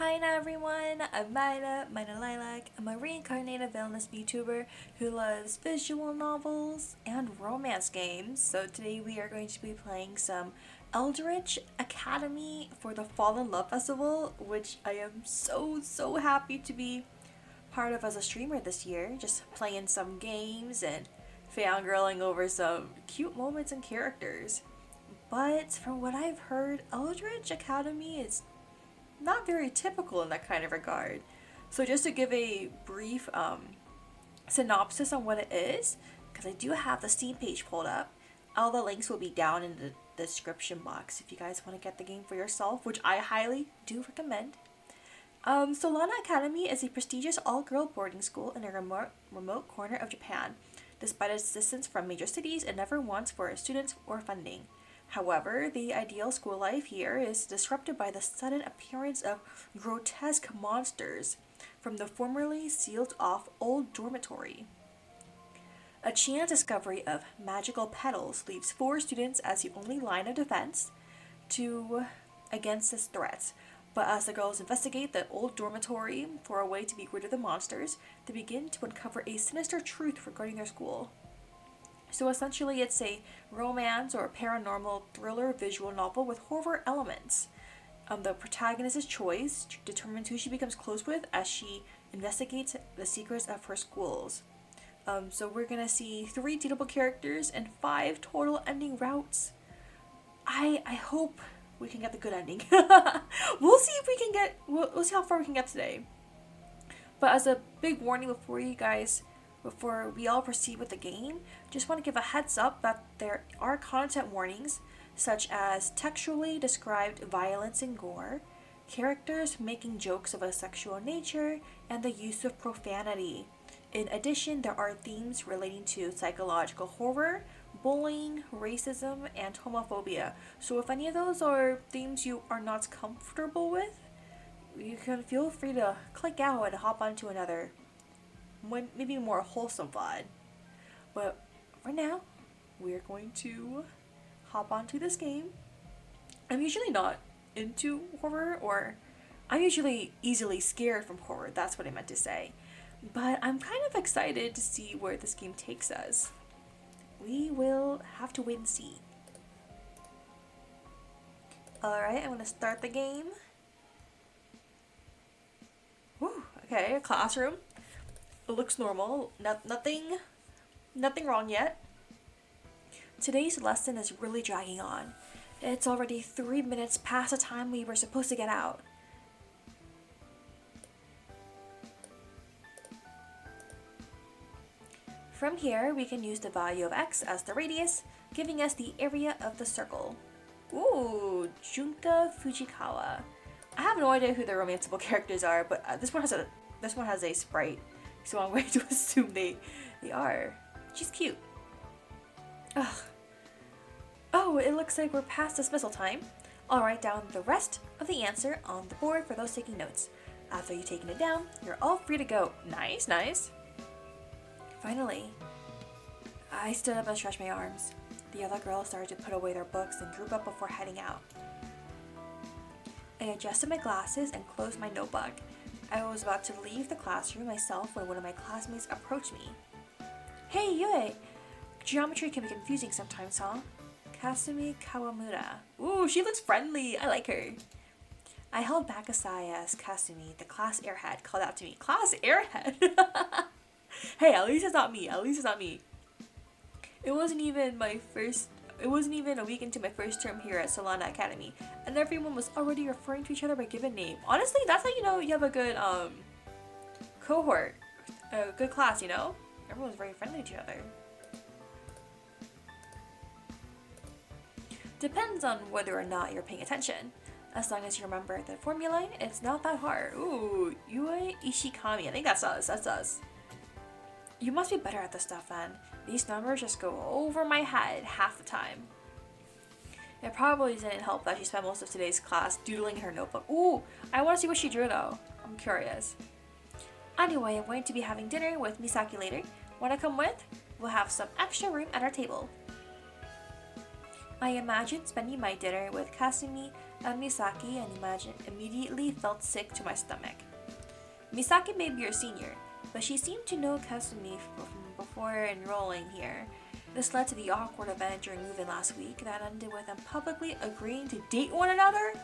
Hi now everyone, I'm Maina Lilac. I'm a reincarnated villainess VTuber who loves visual novels and romance games. So today we are going to be playing some Eldritch Academy for the Fall in Love Festival, which I am so happy to be part of as a streamer this year. Just playing some games and fangirling over some cute moments and characters. But from what I've heard, Eldritch Academy is not very typical in that kind of regard. So just to give a brief synopsis on what it is, because I do have the Steam page pulled up, all the links will be down in the description box if you guys want to get the game for yourself, which I highly do recommend. Solana Academy is a prestigious all-girl boarding school in a remote corner of Japan. Despite its distance from major cities, it never wants for students or funding. However, the ideal school life here is disrupted by the sudden appearance of grotesque monsters from the formerly sealed-off old dormitory. A chance discovery of magical petals leaves 4 students as the only line of defense against this threat. But as the girls investigate the old dormitory for a way to be rid of the monsters, they begin to uncover a sinister truth regarding their school. So essentially it's a romance or paranormal thriller visual novel with horror elements. The protagonist's choice determines who she becomes close with as she investigates the secrets of her schools. So we're gonna see 3 dateable characters and 5 total ending routes. I hope we can get the good ending. We'll see if we can get, we'll see how far we can get today. But as a big warning before we all proceed with the game, just want to give a heads up that there are content warnings such as textually described violence and gore, characters making jokes of a sexual nature, and the use of profanity. In addition, there are themes relating to psychological horror, bullying, racism, and homophobia. So if any of those are themes you are not comfortable with, you can feel free to click out and hop onto another maybe more wholesome VOD. But for now, we're going to hop onto this game. I'm usually not into horror, or I'm usually easily scared from horror, that's what I meant to say. But I'm kind of excited to see where this game takes us. We will have to wait and see. Alright, I'm going to start the game. Whew, okay, a classroom. It looks normal. Nothing wrong yet. Today's lesson is really dragging on. It's already 3 minutes past the time we were supposed to get out. From here, we can use the value of x as the radius, giving us the area of the circle. Ooh, Junka Fujikawa. I have no idea who the romanceable characters are, but this one has a sprite. So I'm going to assume they are. She's cute. Ugh. Oh, it looks like we're past dismissal time. I'll write down the rest of the answer on the board for those taking notes. After you've taken it down, you're all free to go. Nice. Finally, I stood up and stretched my arms. The other girls started to put away their books and group up before heading out. I adjusted my glasses and closed my notebook. I was about to leave the classroom myself when one of my classmates approached me. Hey, Yue! Geometry can be confusing sometimes, huh? Kasumi Kawamura. Ooh, she looks friendly. I like her. I held back a sigh as Kasumi, the class airhead, called out to me. Class airhead? Hey, at least it's not me. It wasn't even a week into my first term here at Solana Academy, and everyone was already referring to each other by given name. Honestly, that's how you know you have a good cohort, a good class, you know? Everyone's very friendly to each other. Depends on whether or not you're paying attention. As long as you remember the formula, it's not that hard. Ooh, Yue Ishikami. I think that's us. You must be better at this stuff then. These numbers just go over my head half the time. It probably didn't help that she spent most of today's class doodling in her notebook. Ooh, I want to see what she drew though. I'm curious. Anyway, I'm going to be having dinner with Misaki later. Wanna come with? We'll have some extra room at our table. I imagined spending my dinner with Kasumi Misaki and immediately felt sick to my stomach. Misaki may be your senior, but she seemed to know Kasumi from before enrolling here. This led to the awkward event during move-in last week that ended with them publicly agreeing to date one another.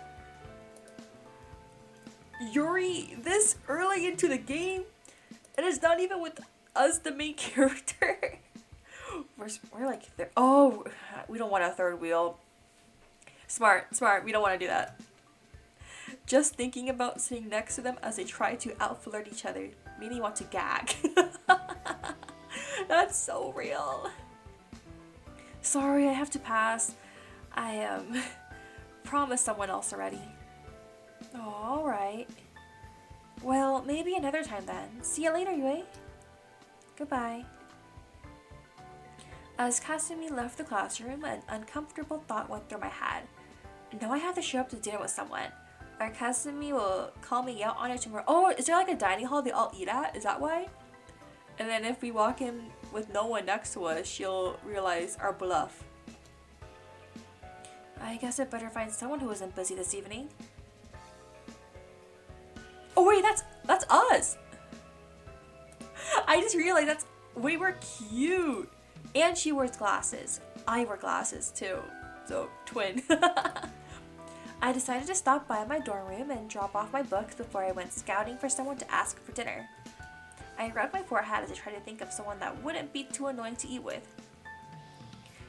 Yuri, this early into the game, and it's not even with us, the main character. we're like, oh, we don't want a third wheel. Smart, we don't want to do that. Just thinking about sitting next to them as they try to outflirt each other made me want to gag. That's so real. Sorry, I have to pass. I promised someone else already. Oh, alright. Well, maybe another time then. See you later, Yue. Goodbye. As Kasumi left the classroom, an uncomfortable thought went through my head. Now I have to show up to dinner with someone. Or Kasumi will call me out on it tomorrow. Oh, is there like a dining hall they all eat at? Is that why? And then if we walk in with no one next to us, she'll realize our bluff. I guess I better find someone who isn't busy this evening. Oh wait, that's us! I just realized we were cute! And she wears glasses. I wear glasses too. So, twin. I decided to stop by my dorm room and drop off my books before I went scouting for someone to ask for dinner. I rubbed my forehead as I tried to think of someone that wouldn't be too annoying to eat with.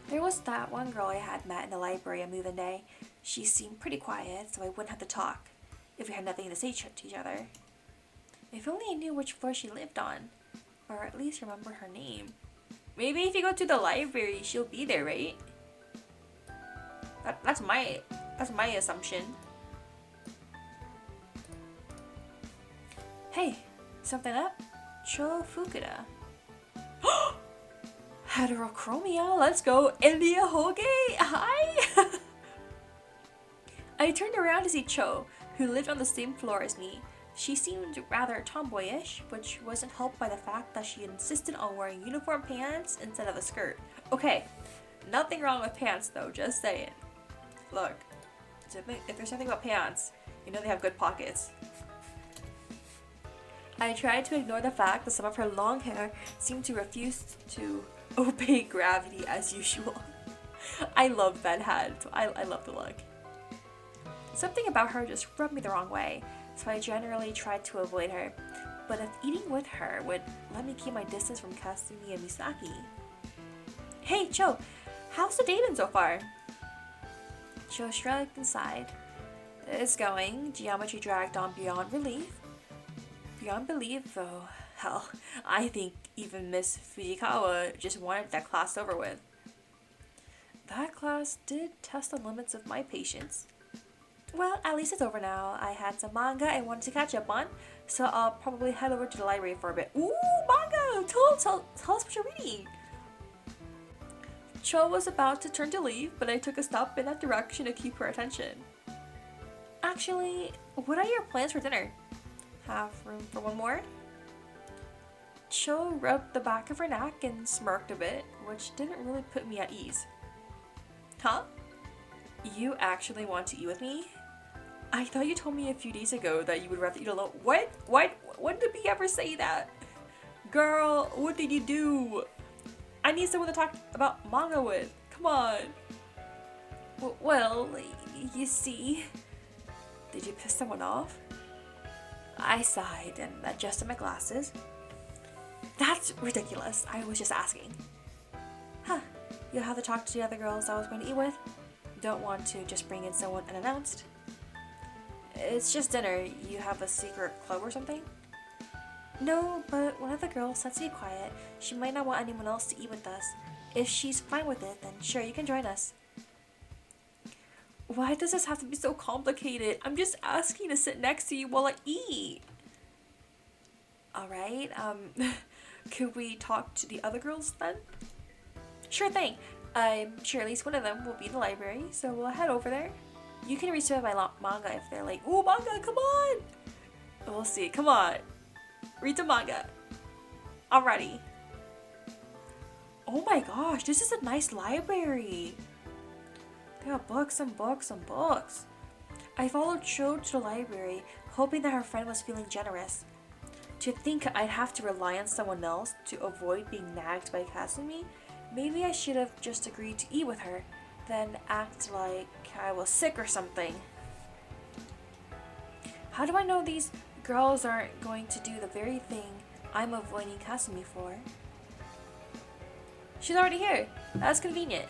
There was that one girl I had met in the library on move-in day. She seemed pretty quiet, so I wouldn't have to talk, if we had nothing to say to each other. If only I knew which floor she lived on, or at least remembered her name. Maybe if you go to the library, she'll be there, right? That's my assumption. Hey, something up? Cho Fukuda. Heterochromia, let's go. India Hoge, hi! I turned around to see Cho, who lived on the same floor as me. She seemed rather tomboyish, which wasn't helped by the fact that she insisted on wearing uniform pants instead of a skirt. Okay, nothing wrong with pants though, just saying. Look, if there's something about pants, you know they have good pockets. I tried to ignore the fact that some of her long hair seemed to refuse to obey gravity as usual. I love that hat, so I love the look. Something about her just rubbed me the wrong way, so I generally tried to avoid her. But if eating with her would let me keep my distance from Kasumi and Misaki. Hey, Cho, how's the day been so far? Cho shrugged and sighed. It's going. Geometry dragged on beyond belief. Beyond belief, though. Hell, I think even Miss Fujikawa just wanted that class over with. That class did test the limits of my patience. Well, at least it's over now. I had some manga I wanted to catch up on, so I'll probably head over to the library for a bit. Ooh, manga! Tell us what you're reading! Cho was about to turn to leave, but I took a step in that direction to keep her attention. Actually, what are your plans for dinner? Have room for one more? Cho rubbed the back of her neck and smirked a bit, which didn't really put me at ease. Huh? You actually want to eat with me? I thought you told me a few days ago that you would rather eat alone. What? When did we ever say that? Girl, what did you do? I need someone to talk about manga with. Come on. Well, you see. Did you piss someone off? I sighed and adjusted my glasses. That's ridiculous. I was just asking. Huh. You'll have to talk to the other girls I was going to eat with. Don't want to just bring in someone unannounced. It's just dinner. You have a secret club or something? No, but one of the girls said to be quiet. She might not want anyone else to eat with us. If she's fine with it, then sure, you can join us. Why does this have to be so complicated? I'm just asking to sit next to you while I eat. Alright, could we talk to the other girls then? Sure thing. I'm sure at least one of them will be in the library, so we'll head over there. You can read some of my manga if they're like, ooh, manga, come on! We'll see, come on. Read the manga. Alrighty. Oh my gosh, this is a nice library. They have books and books and books. I followed Cho to the library, hoping that her friend was feeling generous. To think I'd have to rely on someone else to avoid being nagged by Kasumi, maybe I should have just agreed to eat with her, then act like I was sick or something. How do I know these girls aren't going to do the very thing I'm avoiding Kasumi for? She's already here. That's convenient.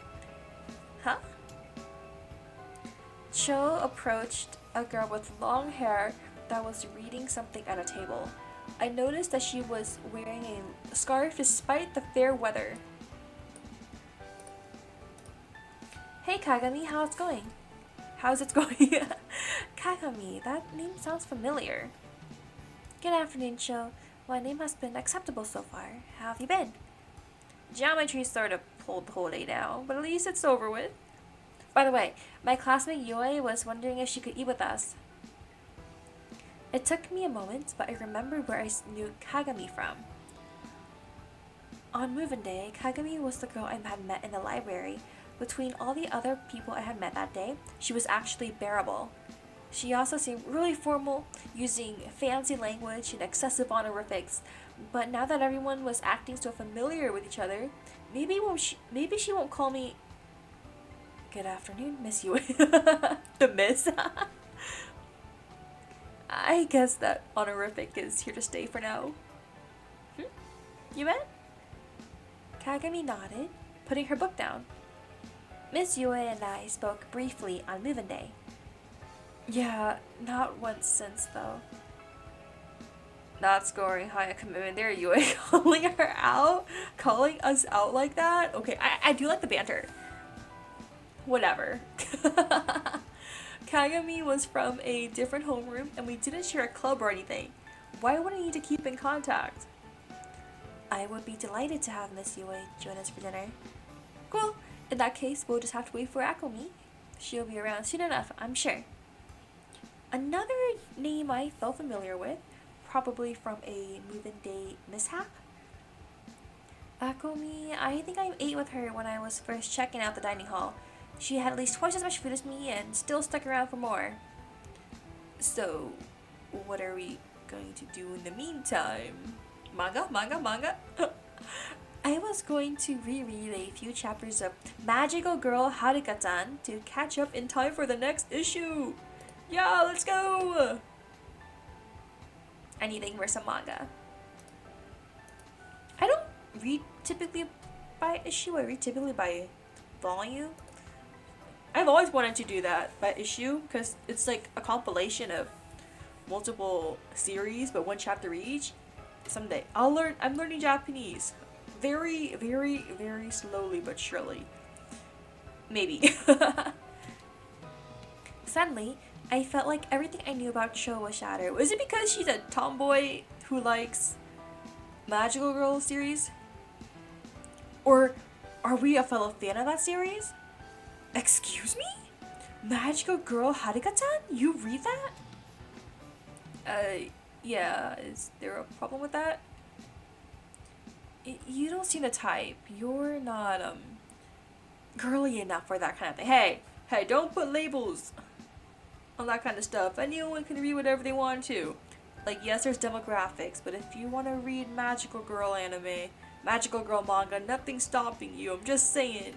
Huh? Cho approached a girl with long hair that was reading something at a table. I noticed that she was wearing a scarf despite the fair weather. Hey Kagami, how's it going? How's it going? Kagami, that name sounds familiar. Good afternoon, Cho. My name has been acceptable so far. How have you been? Geometry sort of pulled the whole day now, but at least it's over with. By the way, my classmate Yue was wondering if she could eat with us. It took me a moment, but I remembered where I knew Kagami from. On move-in day, Kagami was the girl I had met in the library. Between all the other people I had met that day, she was actually bearable. She also seemed really formal, using fancy language and excessive honorifics, but now that everyone was acting so familiar with each other, maybe she won't call me... Good afternoon, Miss Yue. The Miss. I guess that honorific is here to stay for now. You met? Kagami nodded, putting her book down. Miss Yue and I spoke briefly on move-in day. Yeah, not once since though. Not scoring high a commitment there, Yue. Calling us out like that? Okay, I do like the banter. Whatever. Kagami was from a different homeroom and we didn't share a club or anything. Why would I need to keep in contact? I would be delighted to have Miss Yue join us for dinner. Well, in that case, we'll just have to wait for Akomi. She'll be around soon enough, I'm sure. Another name I felt familiar with, probably from a move-in day mishap. Akomi, I think I ate with her when I was first checking out the dining hall. She had at least twice as much food as me and still stuck around for more. So, what are we going to do in the meantime? Manga? I was going to reread a few chapters of Magical Girl Harika-tan to catch up in time for the next issue. Yeah, let's go! Anything for some manga. I don't read typically by issue, I read typically by volume. I've always wanted to do that by issue because it's like a compilation of multiple series but one chapter each. Someday I'm learning Japanese very, very, very slowly but surely. Maybe. Suddenly, I felt like everything I knew about Cho was shattered. Was it because she's a tomboy who likes Magical Girl series? Or are we a fellow fan of that series? Excuse me? Magical Girl Harika-tan? You read that? Yeah, is there a problem with that? You don't seem the type. You're not, girly enough for that kind of thing. Hey, don't put labels on that kind of stuff. Anyone can read whatever they want to. Like, yes, there's demographics, but if you want to read Magical Girl anime, Magical Girl manga, nothing's stopping you. I'm just saying.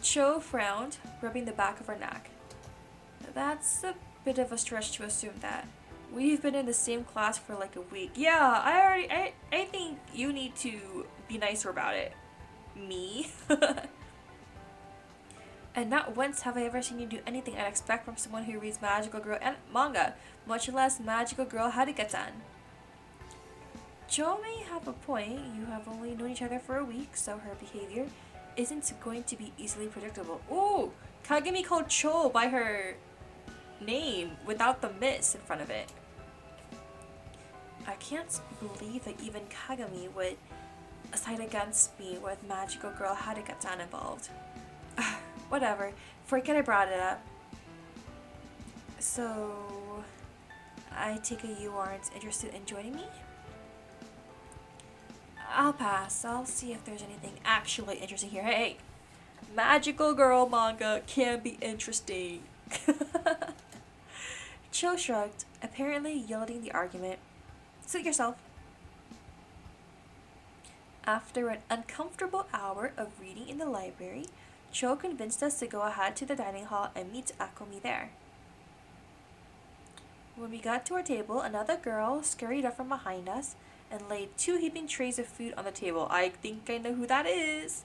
Cho frowned, rubbing the back of her neck. That's a bit of a stretch to assume that. We've been in the same class for like a week. Yeah, I think you need to be nicer about it. Me? And not once have I ever seen you do anything I'd expect from someone who reads Magical Girl and manga, much less Magical Girl Harika-tan. Jo may have a point. You have only known each other for a week, so her behavior isn't going to be easily predictable. Ooh! Kagami called Cho by her name without the miss in front of it. I can't believe that even Kagami would side against me with Magical Girl Harika-tan involved. Whatever. Forget I brought it up. So, I take it you aren't interested in joining me? I'll pass. I'll see if there's anything actually interesting here. Hey! Magical Girl manga can be interesting. Cho shrugged, apparently yielding the argument. Suit yourself. After an uncomfortable hour of reading in the library, Cho convinced us to go ahead to the dining hall and meet Akomi there. When we got to our table, another girl scurried up from behind us and laid 2 heaping trays of food on the table. I think I know who that is.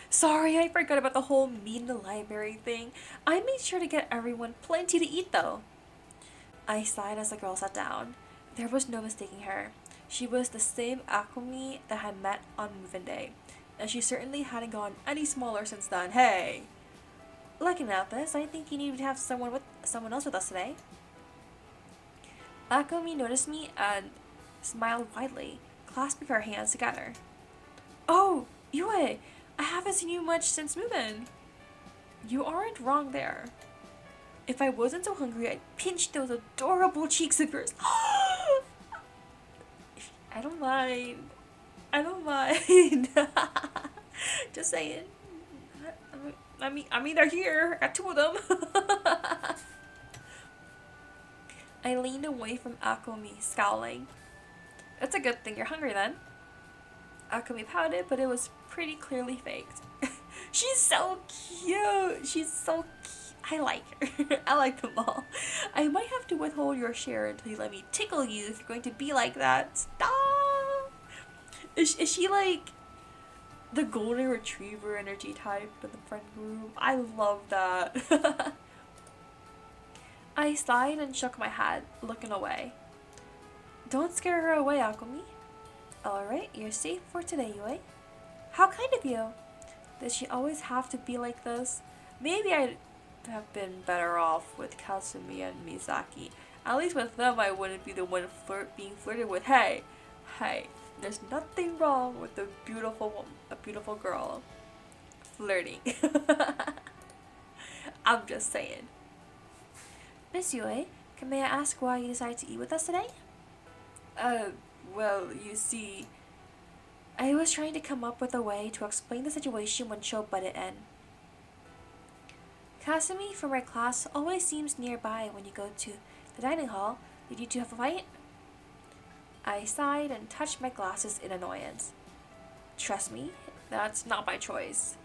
Sorry, I forgot about the whole meet in the library thing. I made sure to get everyone plenty to eat though. I sighed as the girl sat down. There was no mistaking her. She was the same Akomi that I had met on move-in day, and she certainly hadn't gotten any smaller since then. Hey! Looking at this, I think you need to have someone else with us today. Akomi noticed me and smiled widely, clasping her hands together. Oh, Yue! I haven't seen you much since move-in. You aren't wrong there. If I wasn't so hungry, I'd pinch those adorable cheeks of yours. I don't mind. I don't mind. Just saying. I mean, they're here. I got 2 of them. I leaned away from Akomi, scowling. It's a good thing you're hungry then. Akomi pouted, but it was pretty clearly faked. She's so cute. She's so cute. I like her. I like them all. I might have to withhold your share until you let me tickle you if you're going to be like that. Stop! Is she like the golden retriever energy type in the friend group? I love that. I sighed and shook my head, looking away. Don't scare her away, Akomi. Alright, you're safe for today, Yue. How kind of you. Does she always have to be like this? Maybe I'd have been better off with Kasumi and Misaki. At least with them I wouldn't be the one being flirted with. Hey, there's nothing wrong with a beautiful girl flirting. I'm just saying. Miss Yue, may I ask why you decided to eat with us today? Well, you see, I was trying to come up with a way to explain the situation when Cho butted in. Kasumi from our class always seems nearby when you go to the dining hall. Did you two have a fight? I sighed and touched my glasses in annoyance. Trust me, that's not my choice.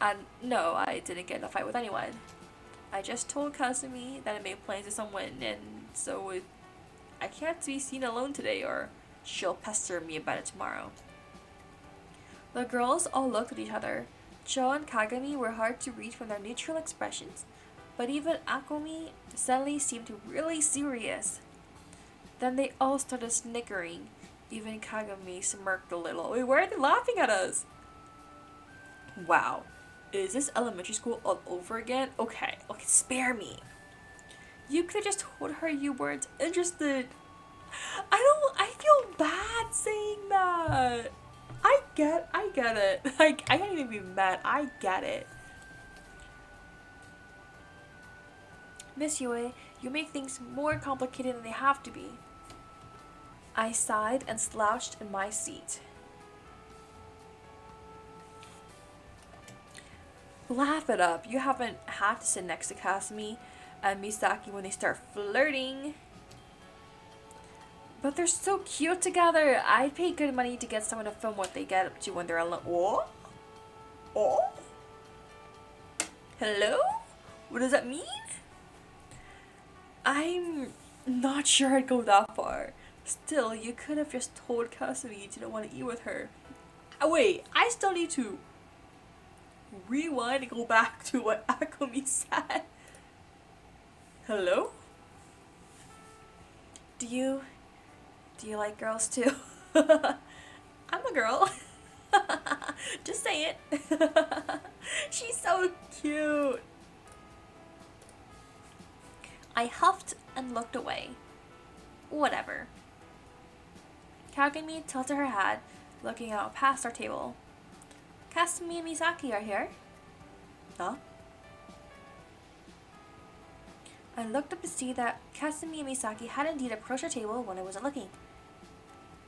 And no, I didn't get in a fight with anyone. I just told Kasumi that I made plans with someone, and so I can't be seen alone today or she'll pester me about it tomorrow. The girls all looked at each other. Cho and Kagami were hard to read from their neutral expressions, but even Akomi suddenly seemed really serious. Then they all started snickering. Even Kagami smirked a little. Wait, why are they laughing at us? Wow, is this elementary school all over again? Okay, spare me. You could have just told her you weren't interested. I feel bad saying that. I get it. I can't even be mad. I get it. Miss Yue, you make things more complicated than they have to be. I sighed and slouched in my seat. Laugh it up. You haven't had to sit next to Kasumi and Misaki when they start flirting. But they're so cute together. I'd pay good money to get someone to film what they get up to when they're alone. Oh? Hello? What does that mean? I'm not sure I'd go that far. Still, you could have just told Kasumi you didn't want to eat with her. Wait, I still need to rewind and go back to what Akomi said. Hello? Do you like girls too? I'm a girl. Just say it. She's so cute. I huffed and looked away. Whatever. Kagami tilted her head, looking out past our table. Kasumi and Misaki are here. Huh? I looked up to see that Kasumi and Misaki had indeed approached our table when I wasn't looking.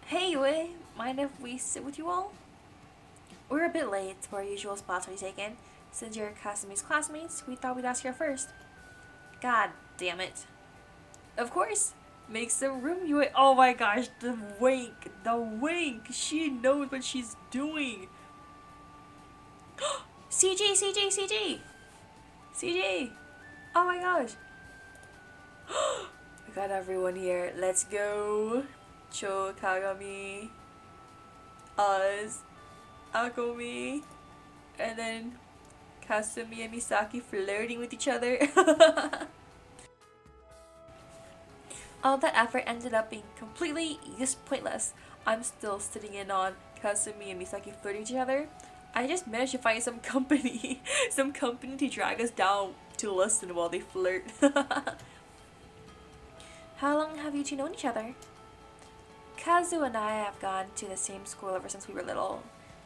Hey Yue, mind if we sit with you all? We're a bit late for our usual spots already taken, Since you're Kasumi's classmates, we thought we'd ask you first. God damn it. Of course. Make some room, you. Oh my gosh, the wink. The wink. She knows what she's doing. CG, CG, CG. CG. Oh my gosh. We got everyone here. Let's go. Cho, Kagami, us, Akomi, and then Kasumi and Misaki flirting with each other. All that effort ended up being completely just pointless. I'm still sitting in on Kasumi and Misaki flirting with each other. I just managed to find some company, some company to drag us down to listen while they flirt. How long have you two known each other? Kazu and I have gone to the same school ever since we were little.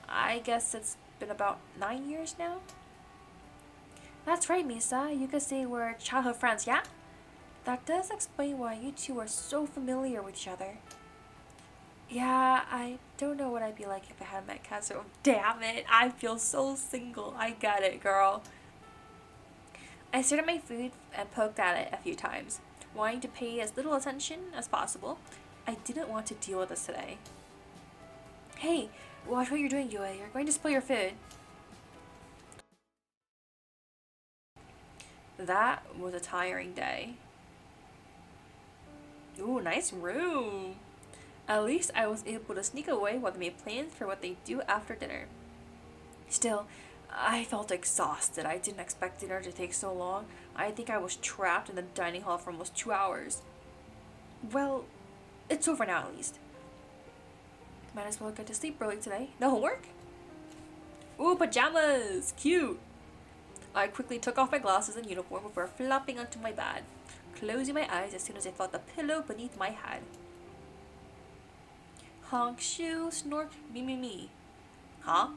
I guess it's been about 9 years now. That's right, Misa. You could say we're childhood friends, yeah? That does explain why you two are so familiar with each other. Yeah, I don't know what I'd be like if I hadn't met Kazu. Damn it, I feel so single. I get it, girl. I stared at my food and poked at it a few times, wanting to pay as little attention as possible. I didn't want to deal with this today. Hey, watch what you're doing, Yue. You're going to spill your food. That was a tiring day. Ooh, nice room. At least I was able to sneak away while they made plans for what they do after dinner. Still, I felt exhausted. I didn't expect dinner to take so long. I think I was trapped in the dining hall for almost 2 hours. Well, it's over now at least. Might as well get to sleep early today. No homework? Ooh, pajamas! Cute! I quickly took off my glasses and uniform before flopping onto my bed, closing my eyes as soon as I felt the pillow beneath my head. Honk, shoo, snork, me, me, me. Huh?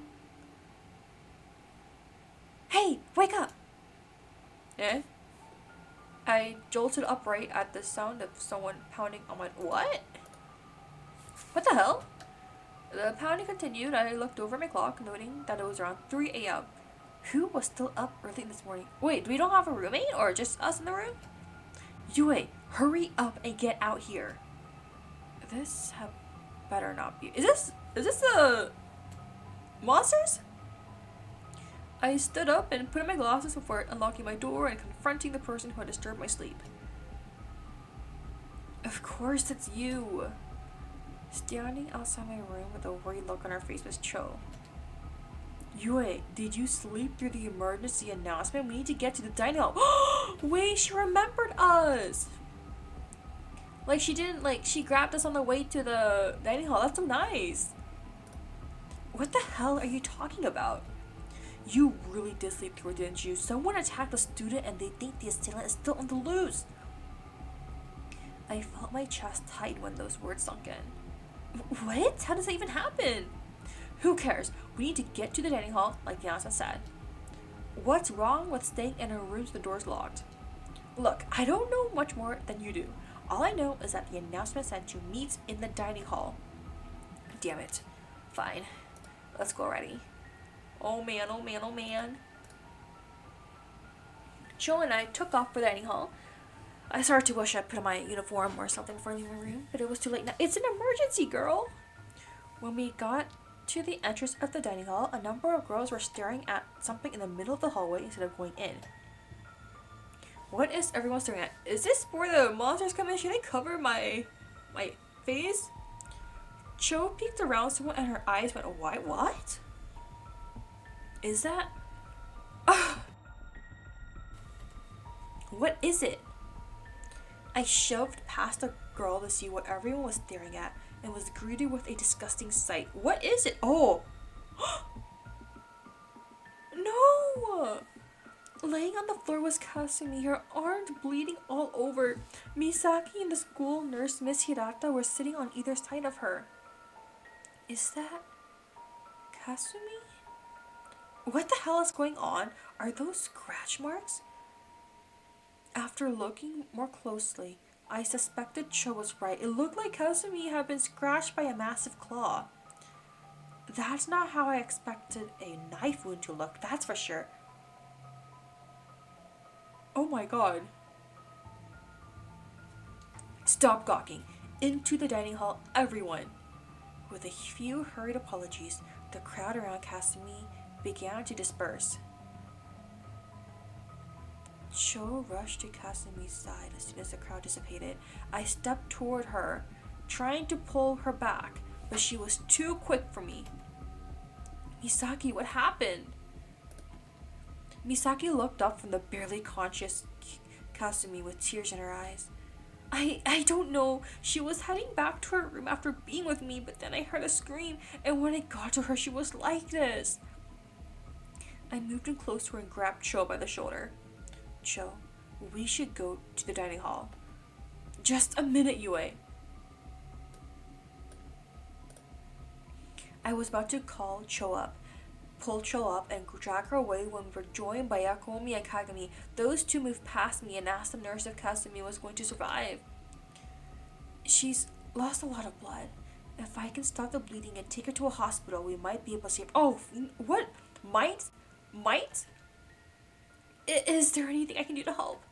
Hey, wake up! Eh? I jolted upright at the sound of someone pounding on my... What? What the hell? The pounding continued. I looked over my clock, noting that it was around 3 a.m. Who was still up early this morning? Wait, we don't have a roommate or just us in the room? Yue, hurry up and get out here. This had better not be. Is this the monsters? I stood up and put on my glasses before unlocking my door and confronting the person who had disturbed my sleep. Of course it's you. Standing outside my room with a worried look on her face was Cho. Yue, did you sleep through the emergency announcement? We need to get to the dining hall. Wait, she remembered us. Like she grabbed us on the way to the dining hall. That's so nice. What the hell are you talking about? You really did sleep through it, didn't you? Someone attacked a student and they think the assailant is still on the loose. I felt my chest tighten when those words sunk in. What? How does that even happen? Who cares? We need to get to the dining hall, like the announcement said. What's wrong with staying in a room with the doors locked? Look, I don't know much more than you do. All I know is that the announcement said to meet in the dining hall. Damn it. Fine. Let's go already. Oh man, oh man, oh man. Cho and I took off for the dining hall. I started to wish I put on my uniform or something before leaving my room, but it was too late now. It's an emergency, girl! When we got to the entrance of the dining hall, a number of girls were staring at something in the middle of the hallway instead of going in. What is everyone staring at? Is this where the monsters come in? Should I cover my face? Cho peeked around someone and her eyes went wide. What? Is that? What is it? I shoved past a girl to see what everyone was staring at and was greeted with a disgusting sight. What is it? Oh! No! Laying on the floor was Kasumi, her arms bleeding all over. Misaki and the school nurse, Miss Hirata, were sitting on either side of her. Is that Kasumi? What the hell is going on? Are those scratch marks? After looking more closely, I suspected Cho was right. It looked like Kasumi had been scratched by a massive claw. That's not how I expected a knife wound to look, that's for sure. Oh my god. Stop gawking. Into the dining hall, everyone. With a few hurried apologies, the crowd around Kasumi began to disperse. Cho rushed to Kasumi's side as soon as the crowd dissipated. I stepped toward her, trying to pull her back, but she was too quick for me. Misaki, what happened? Misaki looked up from the barely conscious Kasumi with tears in her eyes. I don't know. She was heading back to her room after being with me, but then I heard a scream, and when I got to her, she was like this. I moved in close to her and grabbed Cho by the shoulder. Cho, we should go to the dining hall. Just a minute, Yue. I was about to pull Cho up, and drag her away when we were joined by Yakomi and Kagami. Those two moved past me and asked the nurse if Kasumi was going to survive. She's lost a lot of blood. If I can stop the bleeding and take her to a hospital, we might be able to save her. Oh, what? Might? Is there anything I can do to help?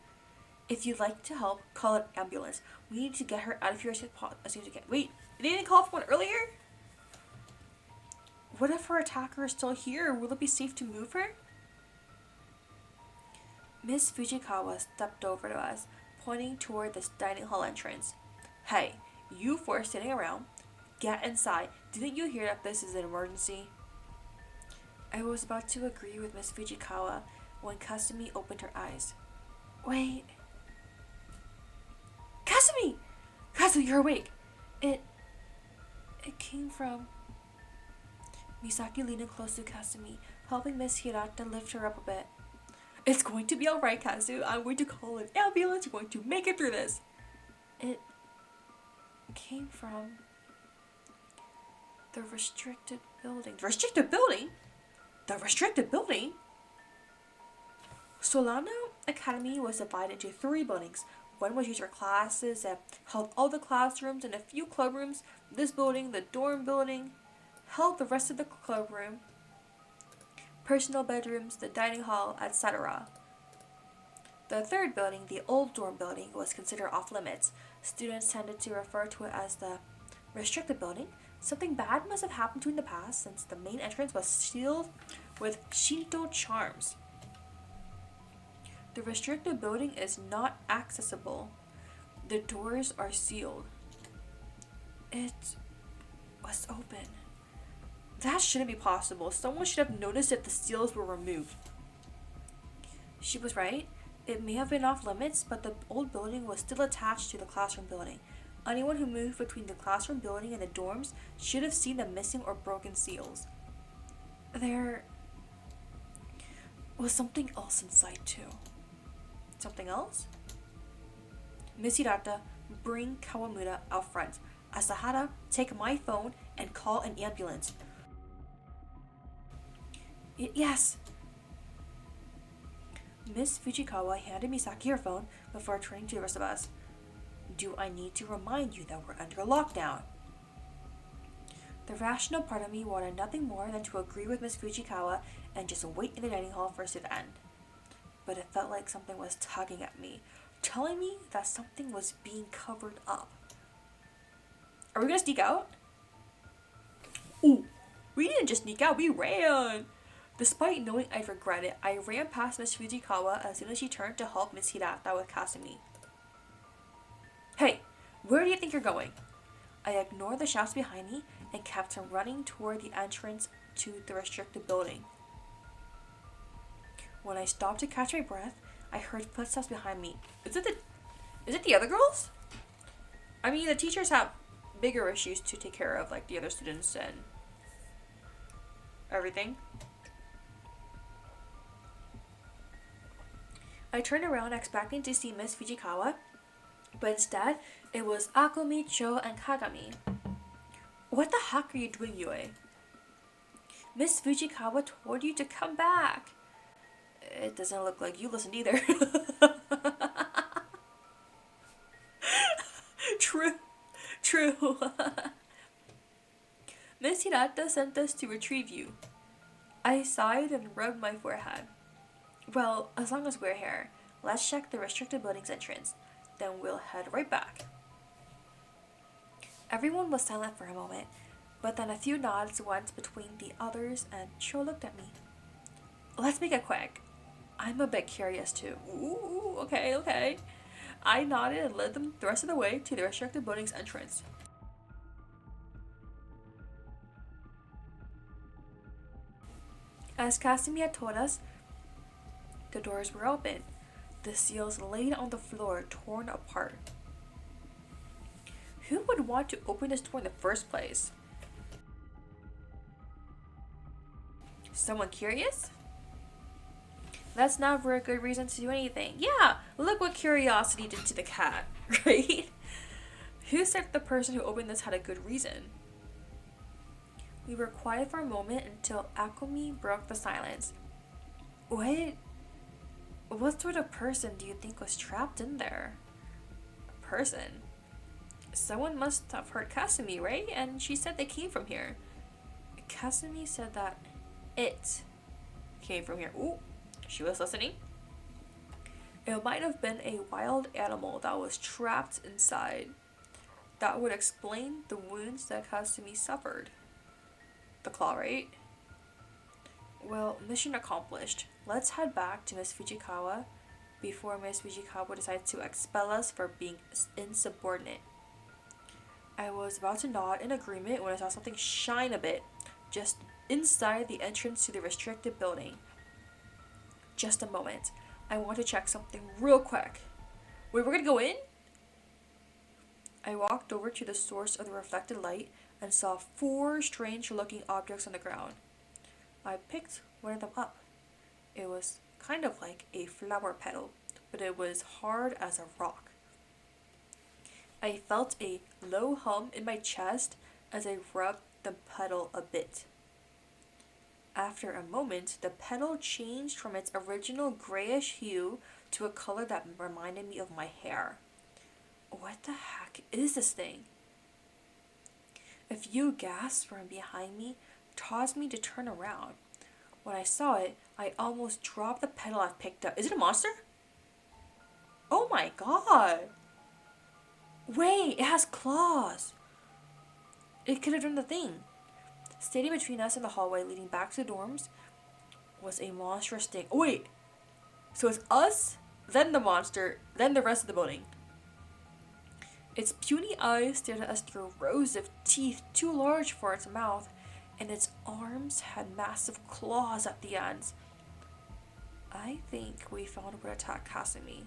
If you'd like to help, call an ambulance. We need to get her out of here as soon as we can. Wait, they didn't call for one earlier? What if her attacker is still here? Will it be safe to move her? Miss Fujikawa stepped over to us, pointing toward the dining hall entrance. Hey, you four sitting around, get inside. Didn't you hear that this is an emergency? I was about to agree with Miss Fujikawa when Kasumi opened her eyes. Wait. Kasumi! Kasumi, you're awake! It came from... Misaki leaned in close to Kasumi, helping Miss Hirata lift her up a bit. It's going to be alright, Kazu. I'm going to call an ambulance. You're going to make it through this. It came from the restricted building. The restricted building? The restricted building? Solano Academy was divided into 3 buildings. One was used for classes and held all the classrooms and a few clubrooms. This building, the dorm building, held the rest of the clubroom, personal bedrooms, the dining hall, etc. The 3rd building, the old dorm building, was considered off limits. Students tended to refer to it as the restricted building. Something bad must have happened to it in the past, since the main entrance was sealed with Shinto charms. The restricted building is not accessible. The doors are sealed. It was open. That shouldn't be possible. Someone should have noticed if the seals were removed. She was right. It may have been off limits, but the old building was still attached to the classroom building. Anyone who moved between the classroom building and the dorms should have seen the missing or broken seals. There was something else inside too. Something else? Miss Hirata, bring Kawamura out front. Asahara, take my phone and call an ambulance. Yes. Miss Fujikawa handed Misaki her phone before turning to the rest of us. Do I need to remind you that we're under lockdown? The rational part of me wanted nothing more than to agree with Miss Fujikawa and just wait in the dining hall for it to end. But it felt like something was tugging at me, telling me that something was being covered up. Are we gonna sneak out? Ooh, we didn't just sneak out, we ran! Despite knowing I'd regret it, I ran past Miss Fujikawa as soon as she turned to help Miss Hirata with Kasumi. Hey, where do you think you're going? I ignored the shouts behind me and kept running toward the entrance to the restricted building. When I stopped to catch my breath, I heard footsteps behind me. Is it the other girls? I mean, the teachers have bigger issues to take care of, like the other students and everything. I turned around expecting to see Miss Fujikawa, but instead, it was Akomi, Cho, and Kagami. What the heck are you doing, Yue? Miss Fujikawa told you to come back. It doesn't look like you listened either. True. Miss Hirata sent us to retrieve you. I sighed and rubbed my forehead. Well, as long as we're here, Let's check the restricted building's entrance. Then we'll head right back. Everyone was silent for a moment, but then a few nods went between the others and Cho looked at me. Let's make it quick. I'm a bit curious too. Ooh, okay. I nodded and led them the rest of the way to the restricted building's entrance. As Kasumi had told us, the doors were open, the seals laid on the floor, torn apart. Who would want to open this door in the first place? Someone curious? That's never a good reason to do anything. Yeah, look what curiosity did to the cat, right? Who said the person who opened this had a good reason? We were quiet for a moment until Akumi broke the silence. What sort of person do you think was trapped in there? A person? Someone must have heard Kasumi, right? And she said they came from here. Kasumi said that it came from here. Ooh, she was listening. It might have been a wild animal that was trapped inside. That would explain the wounds that Kasumi suffered. The claw, right? Well, mission accomplished. Let's head back to Miss Fujikawa before Miss Fujikawa decides to expel us for being insubordinate. I was about to nod in agreement when I saw something shine a bit, just inside the entrance to the restricted building. Just a moment. I want to check something real quick. Wait, we're gonna go in? I walked over to the source of the reflected light and saw 4 strange-looking objects on the ground. I picked one of them up. It was kind of like a flower petal, but it was hard as a rock. I felt a low hum in my chest as I rubbed the petal a bit. After a moment, the petal changed from its original grayish hue to a color that reminded me of my hair. What the heck is this thing? A few gasps from behind me caused me to turn around. When I saw it, I almost dropped the petal I picked up. Is it a monster? Oh my god! Wait, it has claws! It could have done the thing. Standing between us in the hallway leading back to the dorms was a monstrous thing. Oh wait! So it's us, then the monster, then the rest of the building. Its puny eyes stared at us through rows of teeth too large for its mouth, and its arms had massive claws at the ends. I think we found what would attack Kasumi.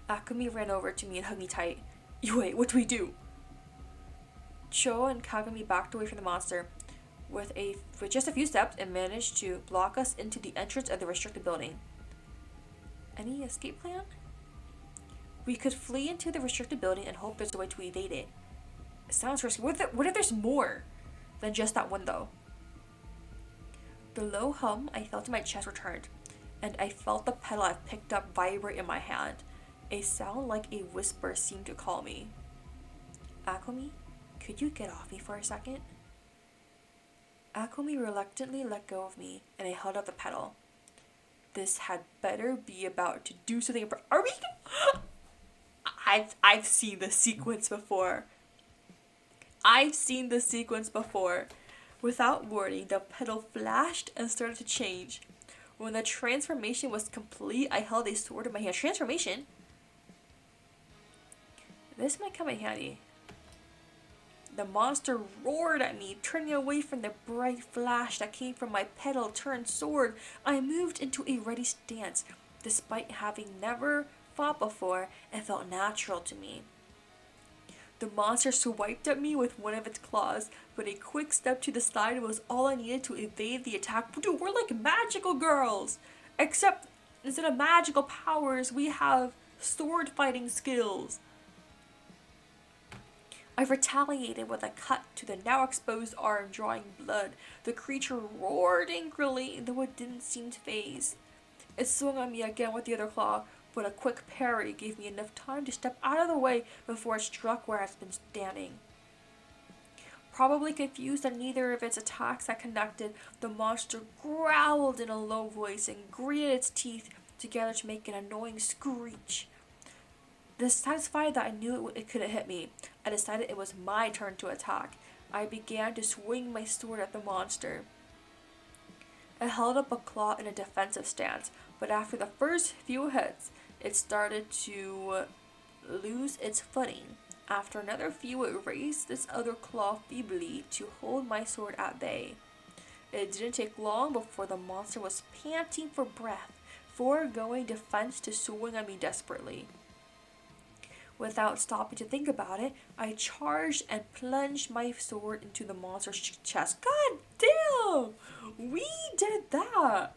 Akumi ran over to me and hugged me tight. Wait, what do we do? Cho and Kagami backed away from the monster with just a few steps and managed to block us into the entrance of the restricted building. Any escape plan? We could flee into the restricted building and hope there's a way to evade it. Sounds risky. What if there's more than just that one, though? The low hum I felt in my chest returned, and I felt the petal I picked up vibrate in my hand. A sound like a whisper seemed to call me. Akumi, could you get off me for a second? Akumi reluctantly let go of me, and I held up the petal. This had better be about to do something. Are we? I've seen this sequence before. Without warning, the petal flashed and started to change. When the transformation was complete, I held a sword in my hand. Transformation? This might come in handy. The monster roared at me, turning away from the bright flash that came from my petal-turned sword. I moved into a ready stance, despite having never fought before and felt natural to me. The monster swiped at me with one of its claws, but a quick step to the side was all I needed to evade the attack. Dude, we're like magical girls! Except, instead of magical powers, we have sword fighting skills. I retaliated with a cut to the now exposed arm, drawing blood. The creature roared angrily, though it didn't seem to faze. It swung on me again with the other claw, but a quick parry gave me enough time to step out of the way before it struck where I'd been standing. Probably confused that neither of its attacks had connected, the monster growled in a low voice and gritted its teeth together to make an annoying screech. Dissatisfied that I knew it couldn't hit me, I decided it was my turn to attack. I began to swing my sword at the monster. It held up a claw in a defensive stance, but after the first few hits, it started to lose its footing. After another few, it raised its other claw feebly to hold my sword at bay. It didn't take long before the monster was panting for breath, foregoing defense to swing at me desperately. Without stopping to think about it, I charged and plunged my sword into the monster's chest. God damn! We did that!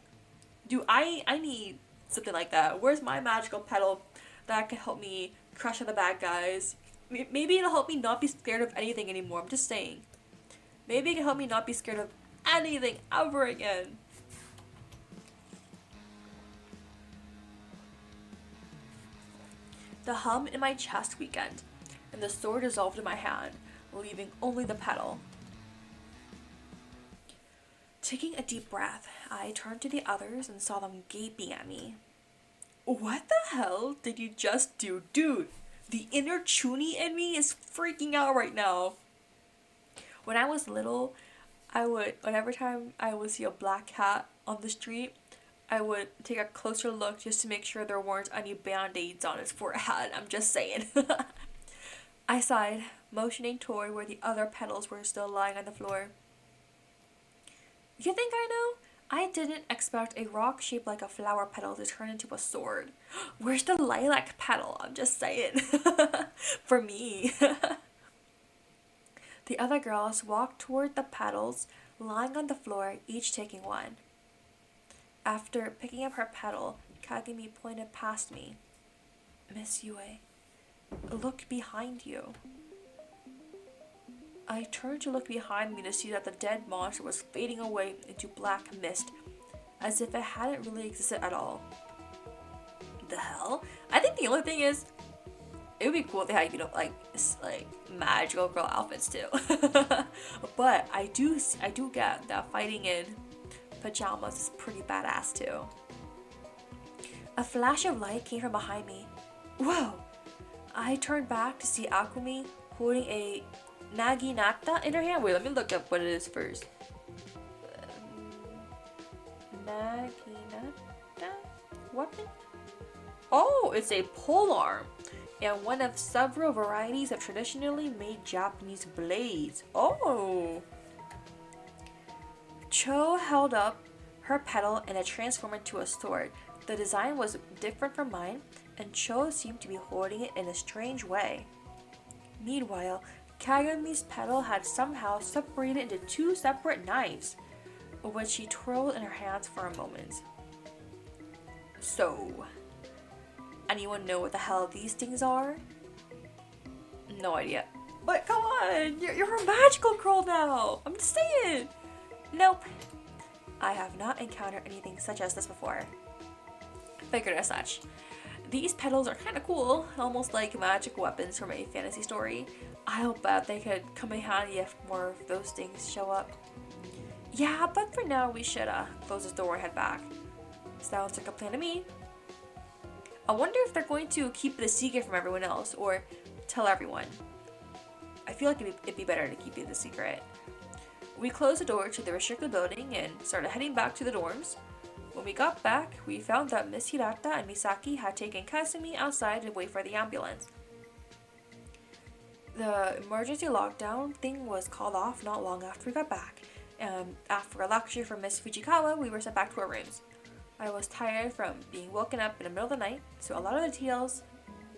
Dude, I need something like that. Where's my magical petal that can help me crush out the bad guys? Maybe it'll help me not be scared of anything anymore. I'm just saying. Maybe it can help me not be scared of anything ever again. The hum in my chest weakened, and the sword dissolved in my hand, leaving only the petal. Taking a deep breath, I turned to the others and saw them gaping at me. What the hell did you just do? Dude, the inner Chuny in me is freaking out right now. When I was little, whenever time I would see a black cat on the street, I would take a closer look just to make sure there weren't any band-aids on its forehead. I'm just saying. I sighed, motioning toward where the other petals were still lying on the floor. You think I know? I didn't expect a rock shaped like a flower petal to turn into a sword. Where's the lilac petal? I'm just saying. For me. The other girls walked toward the petals lying on the floor, each taking one. After picking up her petal, Kagami pointed past me. Miss Yue, look behind you. I turned to look behind me to see that the dead monster was fading away into black mist, as if it hadn't really existed at all. The hell? I think the only thing is, it would be cool if they had, like magical girl outfits too. But I do get that fighting in pajamas is pretty badass too. A flash of light came from behind me. Whoa! I turned back to see Akumi holding a naginata in her hand. Wait, let me look up what it is first. Naginata? Weapon? Oh, it's a polearm, and one of several varieties of traditionally made Japanese blades. Oh! Cho held up her petal and it transformed into a sword. The design was different from mine, and Cho seemed to be holding it in a strange way. Meanwhile, Kagami's petal had somehow separated into two separate knives, which she twirled in her hands for a moment. So, anyone know what the hell these things are? No idea. But come on, you're a magical girl now. I'm just saying. Nope. I have not encountered anything such as this before. Figured as such. These petals are kind of cool, almost like magic weapons from a fantasy story. I'll bet they could come in handy if more of those things show up. Yeah, but for now we should close this door and head back. Sounds like a plan to me. I wonder if they're going to keep it a secret from everyone else or tell everyone. I feel like it'd be better to keep it a secret. We closed the door to the restricted building and started heading back to the dorms. When we got back, we found that Miss Hirata and Misaki had taken Kasumi outside to wait for the ambulance. The emergency lockdown thing was called off not long after we got back, and after a lecture from Miss Fujikawa, we were sent back to our rooms. I was tired from being woken up in the middle of the night, so a lot of the details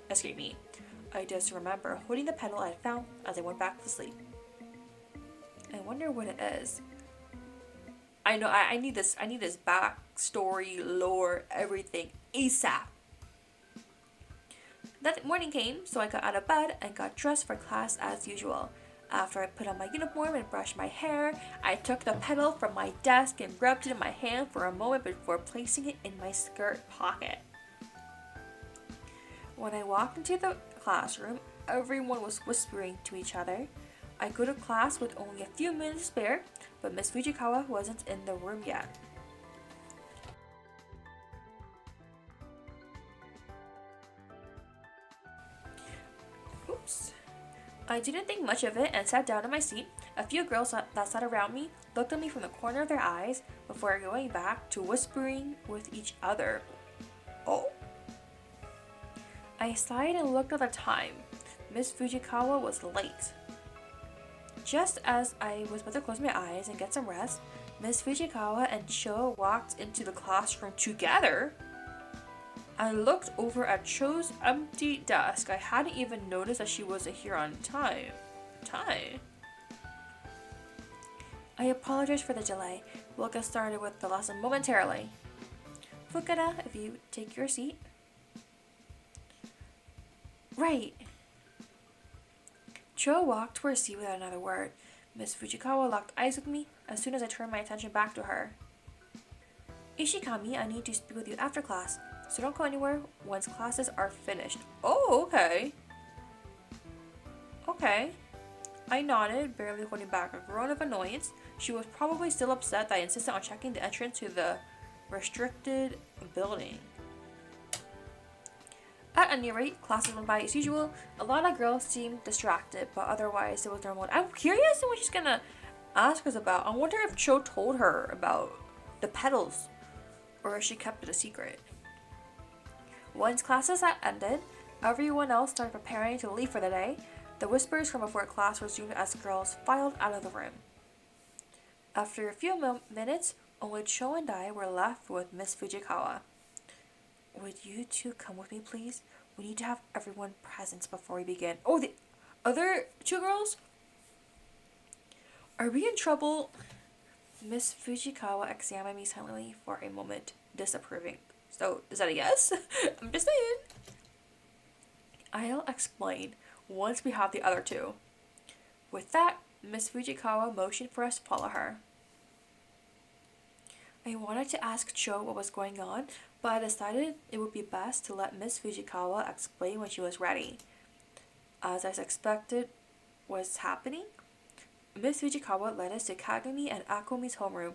escaped me. I just remember holding the petal I had found as I went back to sleep. I wonder what it is. I know I need this backstory, lore, everything ASAP. That morning came, so I got out of bed and got dressed for class as usual. After I put on my uniform and brushed my hair, I took the petal from my desk and rubbed it in my hand for a moment before placing it in my skirt pocket. When I walked into the classroom, everyone was whispering to each other. I go to class with only a few minutes to spare, but Miss Fujikawa wasn't in the room yet. Oops. I didn't think much of it and sat down in my seat. A few girls that sat around me looked at me from the corner of their eyes before going back to whispering with each other. Oh? I sighed and looked at the time. Miss Fujikawa was late. Just as I was about to close my eyes and get some rest, Miss Fujikawa and Cho walked into the classroom together. I looked over at Cho's empty desk. I hadn't even noticed that she wasn't here on time. I apologize for the delay. We'll get started with the lesson momentarily. Fukada, if you take your seat. Right. Cho walked to her seat without another word. Miss Fujikawa locked eyes with me as soon as I turned my attention back to her. Ishikami, I need to speak with you after class, so don't go anywhere once classes are finished. Oh, okay. Okay. I nodded, barely holding back a groan of annoyance. She was probably still upset that I insisted on checking the entrance to the restricted building. At any rate, classes went by as usual. A lot of girls seemed distracted, but otherwise it was normal. I'm curious on what she's gonna ask us about. I wonder if Cho told her about the petals, or if she kept it a secret. Once classes had ended, everyone else started preparing to leave for the day. The whispers from before class resumed as girls filed out of the room. After a few minutes, only Cho and I were left with Miss Fujikawa. Would you two come with me, please? We need to have everyone present before we begin. Oh, the other two girls? Are we in trouble? Miss Fujikawa examined me silently for a moment, disapproving. So, is that a yes? I'm just saying. I'll explain once we have the other two. With that, Miss Fujikawa motioned for us to follow her. I wanted to ask Cho what was going on, but I decided it would be best to let Miss Fujikawa explain when she was ready. As I expected was happening, Miss Fujikawa led us to Kagami and Akumi's homeroom.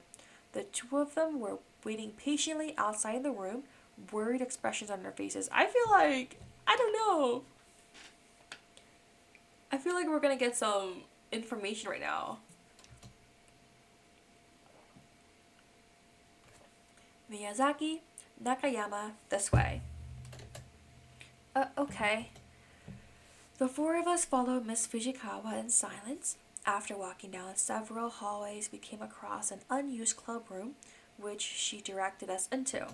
The two of them were waiting patiently outside the room, worried expressions on their faces. I feel like we're gonna get some information right now. Miyazaki, Nakayama, this way. Okay. The four of us followed Miss Fujikawa in silence. After walking down several hallways, we came across an unused club room, which she directed us into.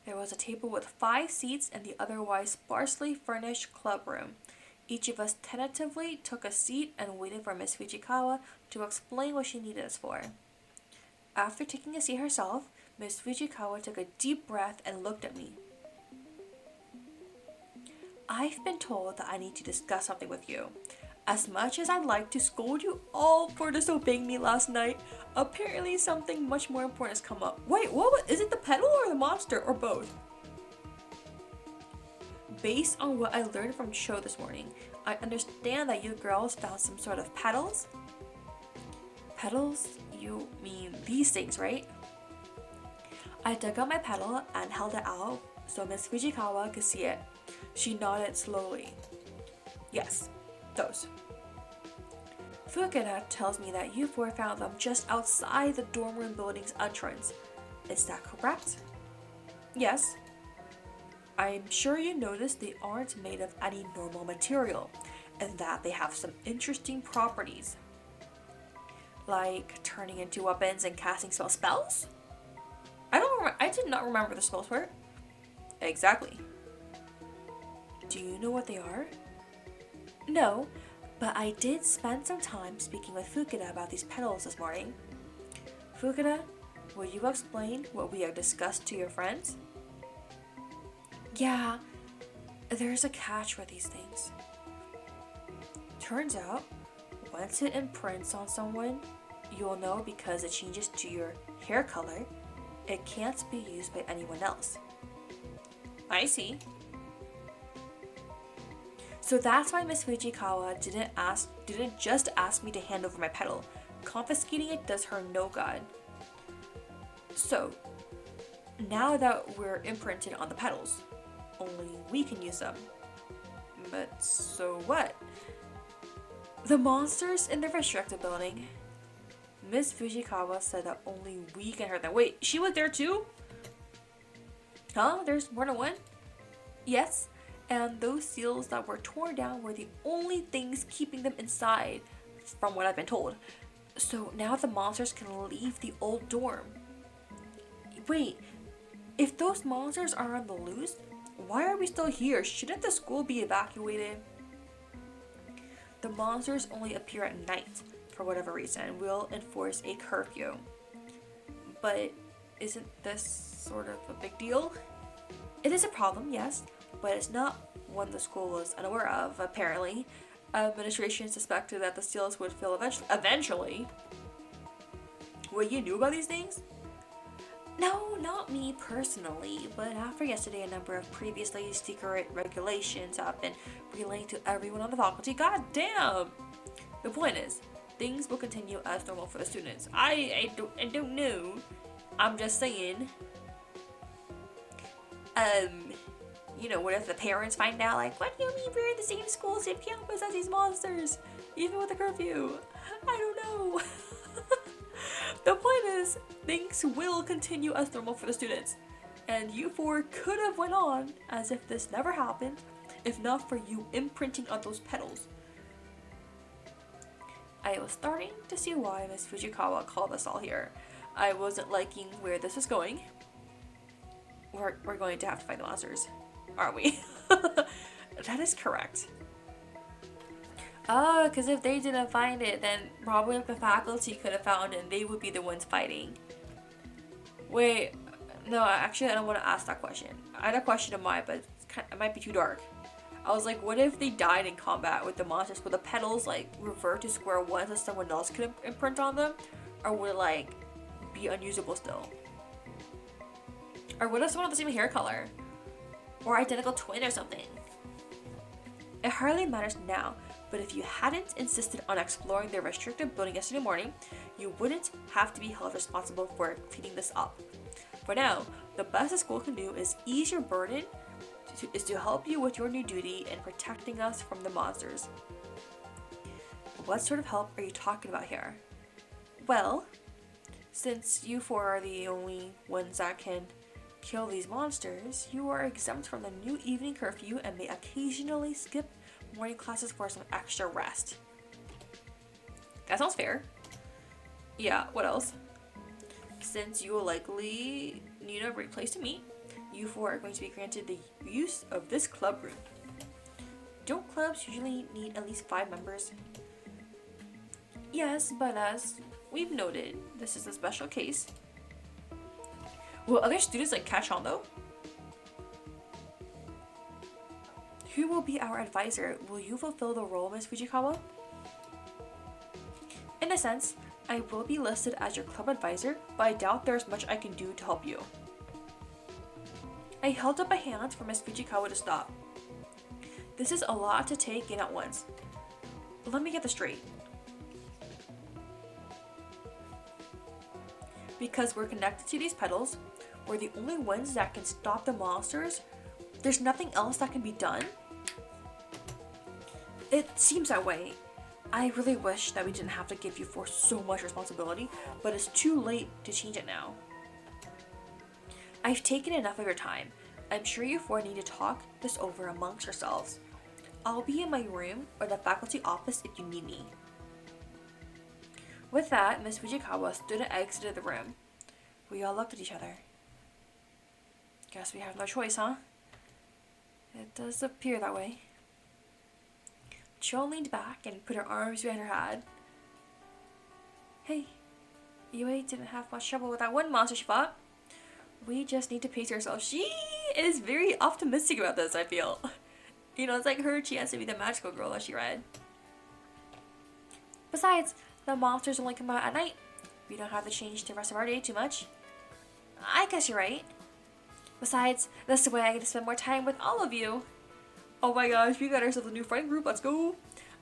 There was a table with 5 seats in the otherwise sparsely furnished club room. Each of us tentatively took a seat and waited for Miss Fujikawa to explain what she needed us for. After taking a seat herself, Miss Fujikawa took a deep breath and looked at me. I've been told that I need to discuss something with you. As much as I'd like to scold you all for disobeying me last night, apparently something much more important has come up. Wait, is it the petal or the monster, or both? Based on what I learned from Cho this morning, I understand that you girls found some sort of petals? Petals? You mean these things, right? I dug out my petal and held it out so Miss Fujikawa could see it. She nodded slowly. Yes, those. Fukada tells me that you four found them just outside the dorm room building's entrance. Is that correct? Yes. I'm sure you noticed they aren't made of any normal material, and that they have some interesting properties. Like turning into weapons and casting spells? I did not remember the spells part. Exactly. Do you know what they are? No, but I did spend some time speaking with Fukada about these petals this morning. Fukada, will you explain what we have discussed to your friends? Yeah, there's a catch with these things. Turns out, once it imprints on someone, you'll know because it changes to your hair color. It can't be used by anyone else. I see. So that's why Miss Fujikawa didn't just ask me to hand over my petal. Confiscating it does her no good. So, now that we're imprinted on the petals, only we can use them. but so what? The monsters in the restricted building. Miss Fujikawa said that only we can hurt them. Wait, she was there too? Huh? There's more than one? Yes, and those seals that were torn down were the only things keeping them inside, from what I've been told. So now the monsters can leave the old dorm. Wait, if those monsters are on the loose, why are we still here? Shouldn't the school be evacuated? The monsters only appear at night, for whatever reason. We'll enforce a curfew. But isn't this sort of a big deal? It is a problem, yes, but it's not one the school was unaware of, apparently. Administration suspected that the seals would fail eventually. Wait, you knew about these things? No, not me personally, but after yesterday a number of previously secret regulations have been relayed to everyone on the faculty. God damn! The point is, things will continue as normal for the students. I don't know. I'm just saying. You know, what if the parents find out, like, what do you mean we're in the same school, same campus as these monsters? Even with the curfew? I don't know. The point is, things will continue as normal for the students. And you four could have went on as if this never happened, if not for you imprinting on those petals. I was starting to see why Miss Fujikawa called us all here. I wasn't liking where this was going. We're going to have to fight the monsters, aren't we? That is correct. Oh, because if they didn't find it, then probably the faculty could have found it and they would be the ones fighting. Wait, no, actually I don't want to ask that question. I had a question in mind, but it might be too dark. I was like, what if they died in combat with the monsters? Would the petals like revert to square one so someone else could imprint on them? Or would it like be unusable still? Or what if someone with the same hair color? Or identical twin or something? It hardly matters now, but if you hadn't insisted on exploring the restricted building yesterday morning, you wouldn't have to be held responsible for cleaning this up. For now, the best the school can do is ease your burden, is to help you with your new duty in protecting us from the monsters. What sort of help are you talking about here? Well, since you four are the only ones that can kill these monsters, you are exempt from the new evening curfew and may occasionally skip morning classes for some extra rest. That sounds fair. Yeah, what else? Since you will likely need a great place to meet, you four are going to be granted the use of this club room. Don't clubs usually need at least 5 members? Yes, but as we've noted, this is a special case. Will other students like catch on though? Who will be our advisor? Will you fulfill the role, Miss Fujikawa? In a sense, I will be listed as your club advisor, but I doubt there's much I can do to help you. I held up a hand for Miss Fujikawa to stop. This is a lot to take in at once. Let me get this straight. Because we're connected to these petals, we're the only ones that can stop the monsters. There's nothing else that can be done? It seems that way. I really wish that we didn't have to give you four so much responsibility, but it's too late to change it now. I've taken enough of your time. I'm sure you four need to talk this over amongst yourselves. I'll be in my room or the faculty office if you need me. With that, Miss Fujikawa stood and exited the room. We all looked at each other. Guess we have no choice, huh? It does appear that way. Cho leaned back and put her arms behind her head. Hey, Yue didn't have much trouble with that one monster she fought. We just need to pace ourselves. She is very optimistic about this, I feel. You know, it's like her chance to be the magical girl that she read. Besides, the monsters only come out at night. We don't have to change the rest of our day too much. I guess you're right. Besides, that's the way I get to spend more time with all of you. Oh my gosh, we got ourselves a new friend group, let's go.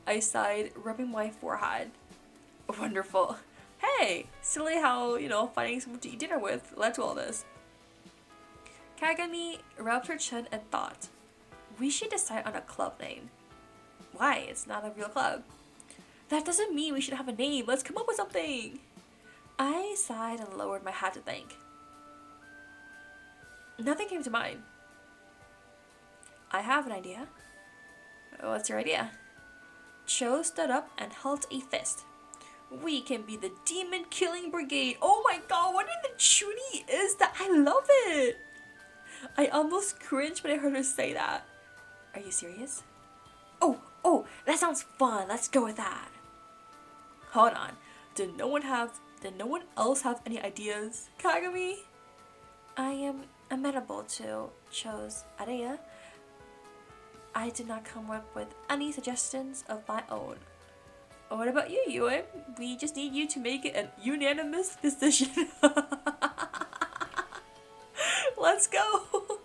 I sighed, rubbing my forehead. Wonderful. Hey, silly how, you know, finding someone to eat dinner with led to all this. Kagami rubbed her chin and thought, we should decide on a club name. Why? It's not a real club. That doesn't mean we should have a name. Let's come up with something. I sighed and lowered my hat to think. Nothing came to mind. I have an idea. What's your idea? Cho stood up and held a fist. We can be the Demon Killing Brigade. Oh my god, what in the chuny is that? I love it. I almost cringed when I heard her say that. Are you serious? Oh, that sounds fun. Let's go with that. Hold on. Did no one else have any ideas? Kagami? I am amenable to Cho's idea. I did not come up with any suggestions of my own. What about you, Yue? We just need you to make it a unanimous decision. Let's go!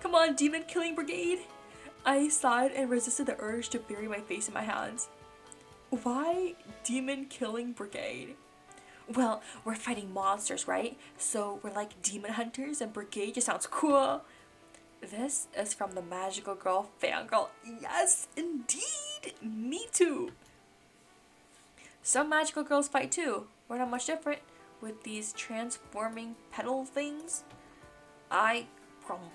Come on, Demon Killing Brigade! I sighed and resisted the urge to bury my face in my hands. Why Demon Killing Brigade? Well, we're fighting monsters, right? So we're like demon hunters, and brigade just sounds cool. This is from the Magical Girl fangirl. Yes, indeed! Me too! Some magical girls fight too. We're not much different with these transforming petal things. I grumbled,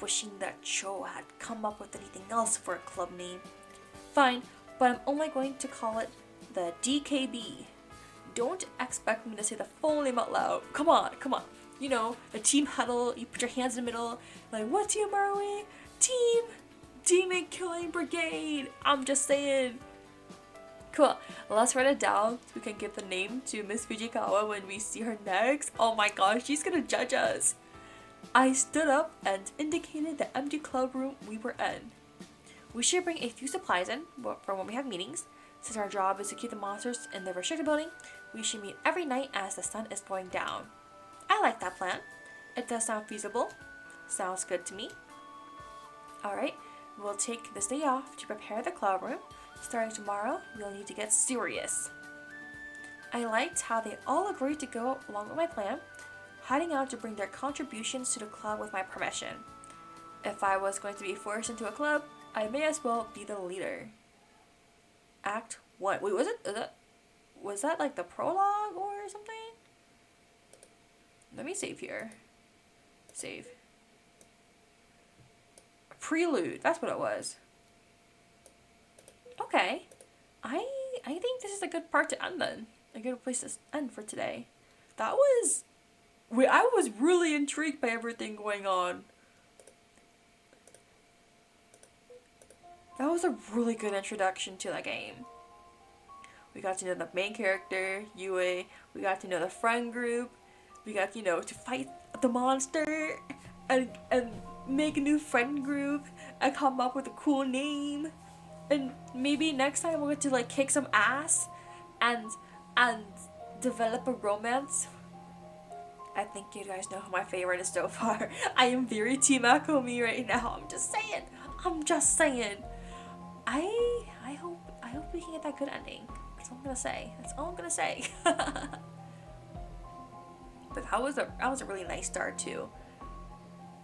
wishing that Cho had come up with anything else for a club name. Fine, but I'm only going to call it the DKB. Don't expect me to say the full name out loud. Come on. You know, a team huddle, you put your hands in the middle, like, what team are we? Team Demon Killing Brigade. I'm just saying. Cool, let's write it down so we can give the name to Miss Fujikawa when we see her next. Oh my gosh, she's gonna judge us. I stood up and indicated the empty club room we were in. We should bring a few supplies in for when we have meetings. Since our job is to keep the monsters in the restricted building, we should meet every night as the sun is going down. I like that plan. It does sound feasible. Sounds good to me. Alright, we'll take this day off to prepare the club room. Starting tomorrow, we'll need to get serious. I liked how they all agreed to go along with my plan, hiding out to bring their contributions to the club with my permission. If I was going to be forced into a club, I may as well be the leader. Act 1. Wait, was that like the prologue or something? Let me save here. Save. Prelude, that's what it was. Okay. I think this is a good part to end then. A good place to end for today. I was really intrigued by everything going on. That was a really good introduction to the game. We got to know the main character, Yue. We got to know the friend group. We got, to fight the monster and make a new friend group and come up with a cool name. And maybe next time we'll get to like kick some ass and develop a romance. I think you guys know who my favorite is so far. I am very Team Akomi right now. I'm just saying. I hope we can get that good ending. That's all I'm gonna say. But that was a really nice start to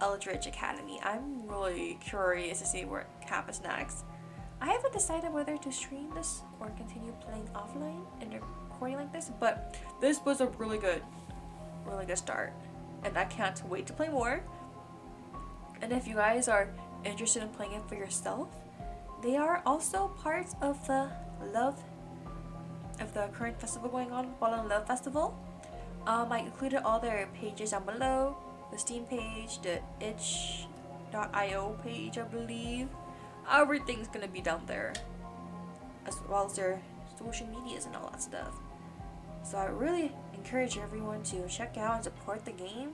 Eldritch Academy. I'm really curious to see where it happens next. I haven't decided whether to stream this or continue playing offline and recording like this, but this was a really good start. And I can't wait to play more. And if you guys are interested in playing it for yourself, they are also parts of the current festival going on, Fall in Love Festival. I included all their pages down below, the Steam page, the itch.io page, I believe. Everything's gonna be down there, as well as their social medias and all that stuff. So I really encourage everyone to check out and support the game.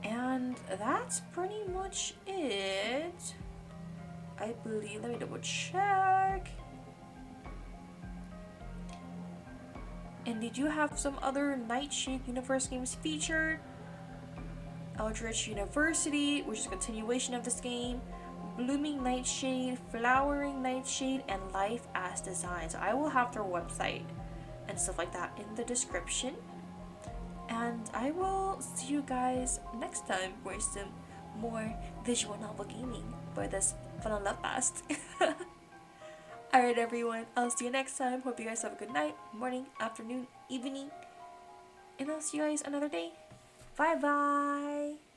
And that's pretty much it. I believe, let me double check. And did you have some other Nightshade Universe games featured? Eldritch University, which is a continuation of this game. Blooming Nightshade, Flowering Nightshade, and Life as Design. So I will have their website and stuff like that in the description. And I will see you guys next time for some more visual novel gaming. for this fun and love fast. Alright everyone, I'll see you next time. Hope you guys have a good night, morning, afternoon, evening, and I'll see you guys another day. Bye bye!